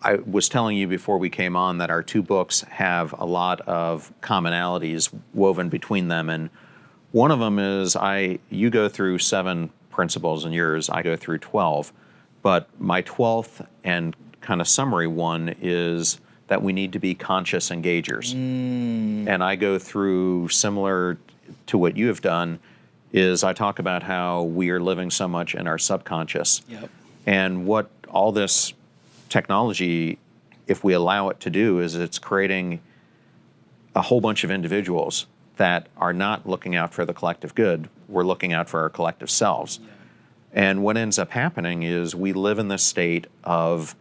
I was telling you before we came on that our two books have a lot of commonalities woven between them. And one of them is you go through 7 principles and yours, I go through 12. But my 12th and kind of summary one is that we need to be conscious engagers. And I go through, similar to what you have done, is I talk about how we are living so much in our subconscious. Yep. And what all this technology, if we allow it to do, is it's creating a whole bunch of individuals that are not looking out for the collective good. We're looking out for our collective selves. Yeah. And what ends up happening is we live in this state of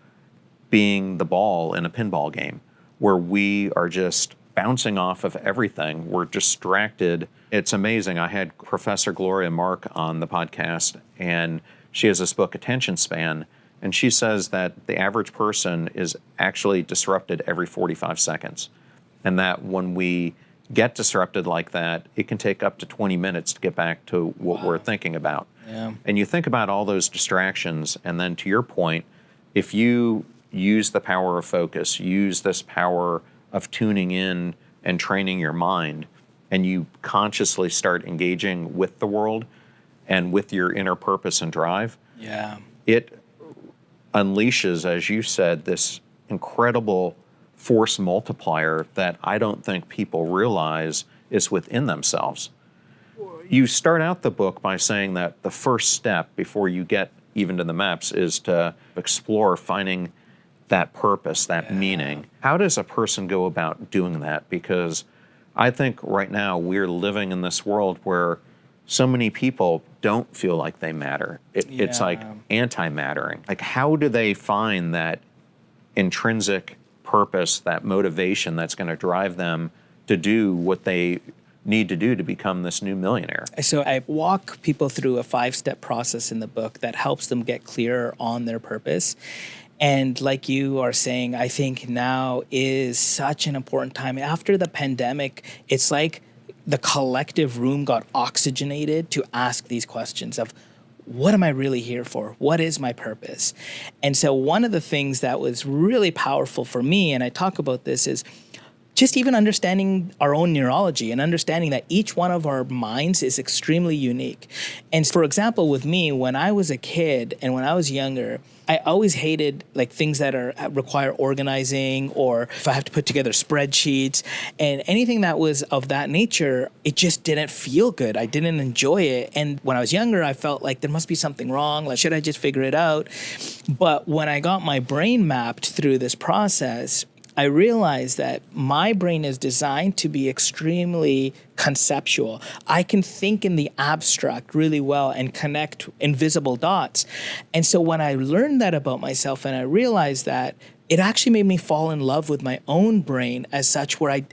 being the ball in a pinball game where we are just bouncing off of everything. We're distracted. It's amazing. I had Professor Gloria Mark on the podcast, and she has this book, Attention Span, and she says that the average person is actually disrupted every 45 seconds. And that when we get disrupted like that, it can take up to 20 minutes to get back to what we're thinking about. Yeah. And you think about all those distractions, and then to your point, if you use the power of focus, use this power of tuning in and training your mind, and you consciously start engaging with the world and with your inner purpose and drive, it unleashes, as you said, this incredible force multiplier that I don't think people realize is within themselves. You start out the book by saying that the first step before you get even to the maps is to explore finding that purpose, that meaning. How does a person go about doing that? Because I think right now we're living in this world where so many people don't feel like they matter. It's like anti-mattering. Like, how do they find that intrinsic purpose, that motivation that's going to drive them to do what they need to do to become this new millionaire? So I walk people through a 5-step process in the book that helps them get clearer on their purpose. And like you are saying, I think now is such an important time. After the pandemic, it's like the collective room got oxygenated to ask these questions of, what am I really here for? What is my purpose? And so one of the things that was really powerful for me, and I talk about this, is just even understanding our own neurology and understanding that each one of our minds is extremely unique. And for example, with me, when I was a kid and when I was younger, I always hated like things that require organizing, or if I have to put together spreadsheets and anything that was of that nature, it just didn't feel good. I didn't enjoy it. And when I was younger, I felt like there must be something wrong. Like, should I just figure it out? But when I got my brain mapped through this process, I realized that my brain is designed to be extremely conceptual. I can think in the abstract really well and connect invisible dots. And so when I learned that about myself and I realized that, it actually made me fall in love with my own brain as such, where I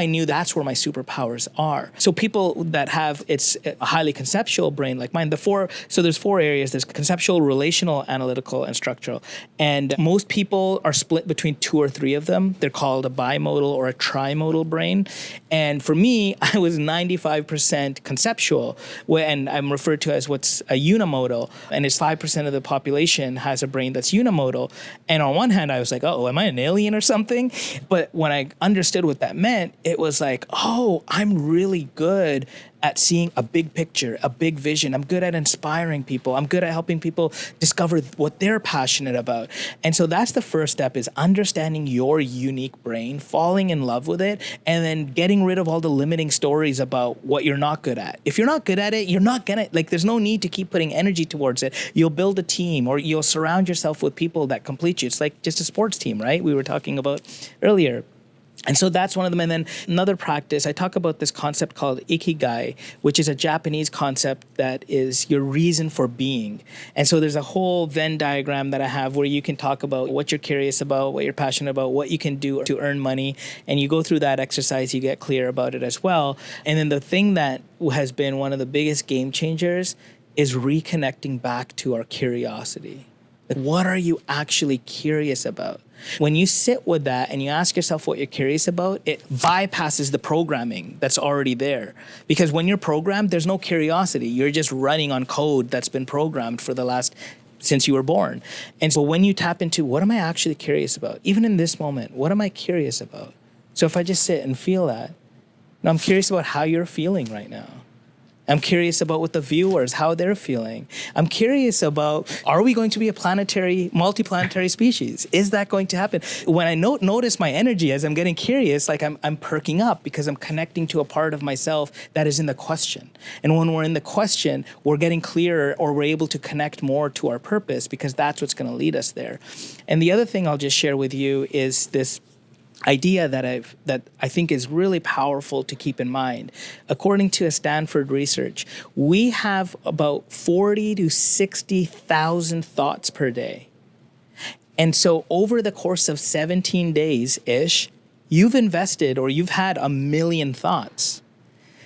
knew that's where my superpowers are. So people that have a highly conceptual brain like mine, there's 4 areas. There's conceptual, relational, analytical, and structural. And most people are split between 2 or 3 of them. They're called a bimodal or a trimodal brain. And for me, I was 95% conceptual, and I'm referred to as what's a unimodal. And it's 5% of the population has a brain that's unimodal. And on one hand, I was like, oh, am I an alien or something? But when I understood what that meant, it was like, oh, I'm really good at seeing a big picture, a big vision. I'm good at inspiring people. I'm good at helping people discover what they're passionate about. And so that's the first step, is understanding your unique brain, falling in love with it, and then getting rid of all the limiting stories about what you're not good at. If you're not good at it, you're not gonna, there's no need to keep putting energy towards it. You'll build a team, or you'll surround yourself with people that complete you. It's like just a sports team, right? We were talking about earlier. And so that's one of them. And then another practice, I talk about this concept called Ikigai, which is a Japanese concept that is your reason for being. And so there's a whole Venn diagram that I have where you can talk about what you're curious about, what you're passionate about, what you can do to earn money. And you go through that exercise, you get clear about it as well. And then the thing that has been one of the biggest game changers is reconnecting back to our curiosity. Like, what are you actually curious about? When you sit with that and you ask yourself what you're curious about, it bypasses the programming that's already there. Because when you're programmed, there's no curiosity. You're just running on code that's been programmed for the last since you were born. And so when you tap into what am I actually curious about, even in this moment, what am I curious about? So if I just sit and feel that, now I'm curious about how you're feeling right now. I'm curious about what the viewers, how they're feeling. I'm curious about, are we going to be a multiplanetary species? Is that going to happen? When I notice my energy as I'm getting curious, like I'm perking up because I'm connecting to a part of myself that is in the question. And when we're in the question, we're getting clearer, or we're able to connect more to our purpose, because that's what's going to lead us there. And the other thing I'll just share with you is this idea that I think is really powerful to keep in mind. According to a Stanford research, we have about 40 to 60,000 thoughts per day. And so over the course of 17 days-ish, you've invested, or you've had 1 million thoughts.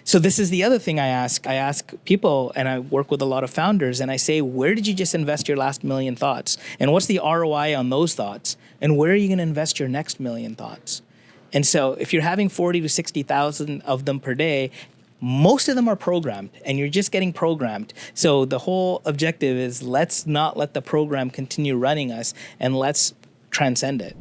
So this is the other thing I ask. I ask people, and I work with a lot of founders, and I say, where did you just invest your last 1 million thoughts? And what's the ROI on those thoughts? And where are you going to invest your next 1 million thoughts? And so if you're having 40 to 60,000 of them per day, most of them are programmed, and you're just getting programmed. So the whole objective is, let's not let the program continue running us, and let's transcend it.